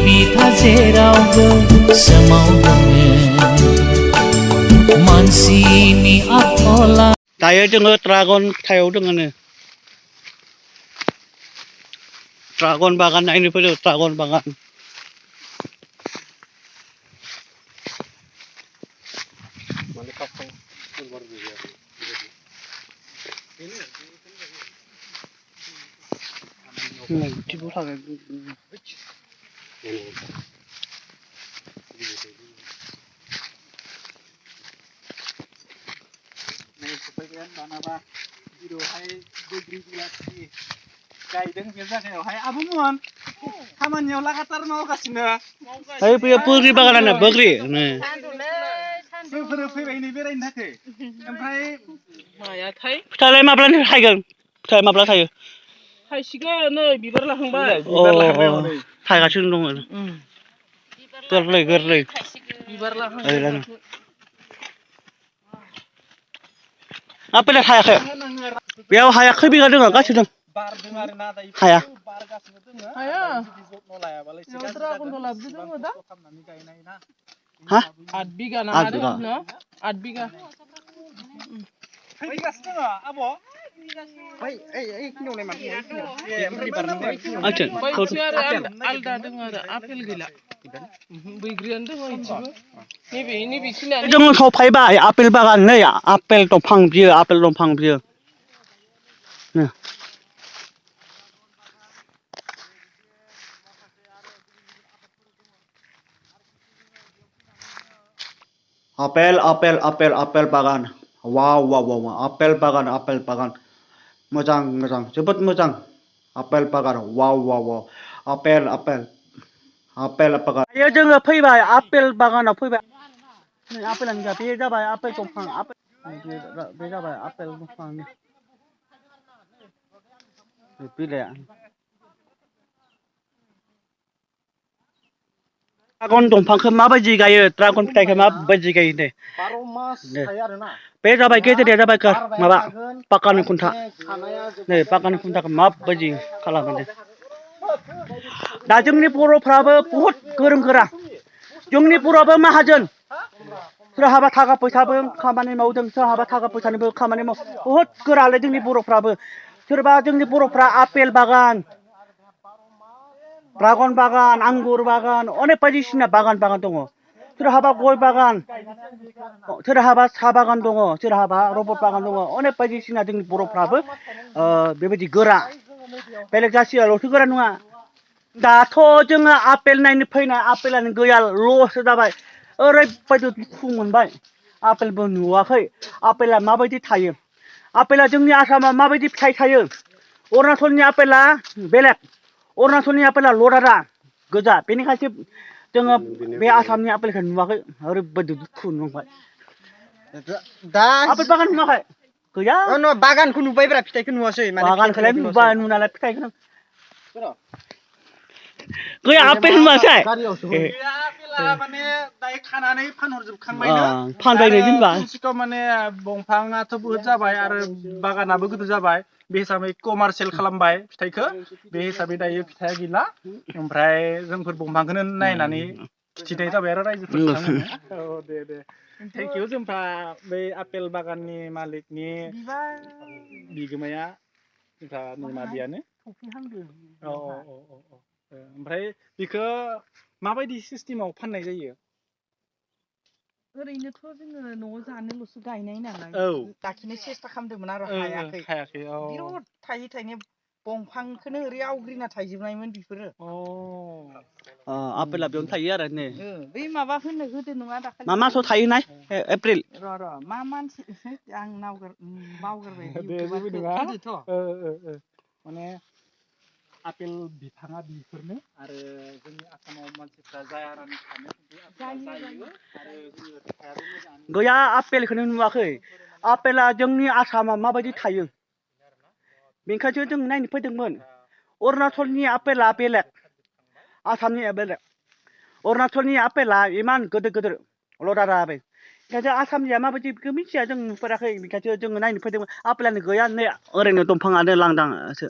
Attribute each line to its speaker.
Speaker 1: बिथा जेरावबो सोमावदोङो मानसिनि आखला दायो जोङो ड्रागन फिथाइयाव दोङोनो ड्रागन बागान नायनो फैदों ड्रागन बागान गायदों बे जायगायावहाय आब'मोन खामानियाव लागातार मावगासिनो ओइ बेयो बोग्रि बागानानो बोग्रि जोंफोर फैबाय नै बेरायनो थाखाय ओमफ्राय मायाथाय फिथाइलाय माब्लानो थायगोन फिथाइ माब्ला थायो थायसिगोन नै बिबार लाहांबाय बिबार लाहांबाय हनै थायगासिनो दङ गोरलै गोरलै बिबार लाहांबाय आपेला थायाखै बेयाव हाया खै बिगा दङ गासिबो दं हाया हाया हा 8 बिगा ना 8 बिगा फैगासिनो दङ आब' आलदा दङ आरो आपेल गैला बैग्रियानो दङ इथिबो नैबे जों सफायबाय आपेल बागान नै आपेल दंफां बियो आपेल दंफां बियो आपेल आपेल आपेल आपेल बागान वाव वाव वाव आपेल बागान मोजां मोजां जोबोद मोजां आपेल बागान वाव वाव वाव आपेल आपेल आपेल बागान दायो जोङो फैबाय आपेल बागानाव फैबाय नै आपेलानो गैया बे जाबाय आपेल दंफां बे जाबाय आपेल दंफां बिलाइआ ड्रागन दंफांखौ माबायदि गायो ड्रागन फिथाइखौ माबायदि गायो दे बे जाबाय गेजेरिया जाबाय माबा पाक्कानि खुन्था नै पाक्कानि खुन्थाखौ माबायदि खालामो दे दा जोंनि बर'फ्राबो बहुद गोरों गोरा जोंनि बर'आबो माहाजोन सोरहाबा थाखा फैसाबो खामानि मावदों सोरहाबा थाखा फैसानिबो खामानि मावो बहुद गोरालै जोंनि बर'फ्राबो सोरबा जोंनि बर'फ्रा आपेल बागान ड्रागन बागान आंगुर बागान अनेक बायदिसिना बागान दङ सोरहाबा गय बागान सोरहाबा साहा बागान दङ सोरहाबा रबट बागान दङ अनेक बायदिसिना जोंनि बर'फ्राबो बेबायदि गोरा बेलेग जाथियाल'सो गोरा नङा दाथ' जोङो आपेल नायनो फैनाय आपेलानो गैया लससो जाबाय ओरैबायदि दुखु मोनबाय आपेलबो नुवाखै आपेला माबायदि थायो आपेला जोंनि आसामाव माबायदि फिथाइ थायो अरुणाचलनि आपेला बेलेग अरुणाचलनि आपेला लदादा गोजा बेनिखायसो जोङो बे आसामनि आपेलखौ नुवाखै ओरैबायदि दुखु मोनबाय दा आपेल बागान नुवाखै गैया बागानखौ नुबायब्रा फिथाइखौ नुवासै बागानखौलाय नुबाय नुनालाय फिथाइखौ गैया आपेल नुवासै गैया आपेला माने दायो खानानै फानहरजोबखांबायनो फानबायनो जेनेबा माने दंफाङाथ' बुहुद जाबाय आरो बागानाबो गिदिर जाबाय बे हिसाबै कमार्शियेल खालामबाय फिथाइखौ बे हिसाबै दायो फिथाइया गैला ओमफ्राय जोंफोर दंफांखौनो नायनानै फिथिनाय जाबाय आरो रायजोफोर औ दे थेंक इउ जोंफ्रा बै आपेल बागाननि मालिकनि बिगोमाया जोंहा मादैयानो औ ओमफ्राय बेखौ माबायदि सिस्टेमाव फाननाय जायो ओरैनोथ' जोङो न'आव जानोल'सो गायनाय नालाय लाखिनो सेस्था खालामदोंमोन आरो हायाखै बिराद थायै थायनै दंफांखौनो ओरै आवग्रिना थायजोबनायमोन बेफोरो आपेला बेयावनो थायो आरो नै बै माबा होदो नङा दाखालि मा मासाव थायोनाय एप्रिल र' मा मानसि आं बावगारबाय माने आपेल बिफाङा बिफोरनो आरो जोंनि आसामाव मानसिफ्रा जायारानि सानो गैया आपेलखौनो नुवाखै आपेला जोंनि आसामाव माबायदि थायो बेनिखायसो जों नायनो फैदोंमोन अरुणाचलनि आपेला बेलेग आसामनिया बेलेग अरुणाचलनि आपेला इमान गिदिर गिदिर लदा बे ओंखायनो आसामनिया माबायदि बेखौ मिथिया जों नुफेराखै बेखायनो जोङो नायनो फैदोंमोन आपेलानो गैया नै ओरैनो दंफाङानो लांदांसो